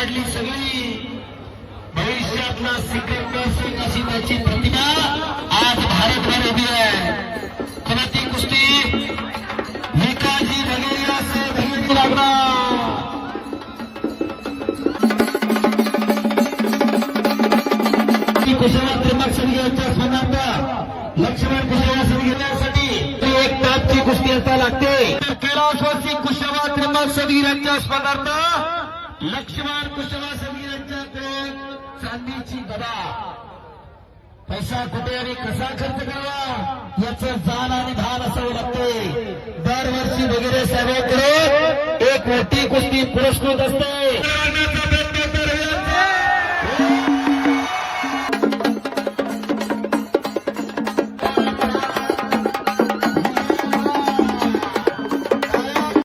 काढली सगळी भविष्यातला सिकंदर सिंग अशी त्याची प्रतिमा आज भारतभर उभी आहे. ती कुस्ती भिकाजी बघेल असं बघायला लागणार. कुशवा त्रिमक संघाच्या स्पर्धार्थ लक्ष्मण कुशवा संघासाठी एक तापची कुस्ती असता लागते. कैलासवासी कुशवा त्रिमक संघाच्या स्पर्धार्थ लक्ष्मण कुशवा संघाच्याकडे चांदीची गदा. पैसा कुठे आणि कसा खर्च करावा याचं जाण आणि भान असावं लागते. दरवर्षी वगैरे साहेबांकडे एक मोठी कुस्ती पुरस्कृत असते.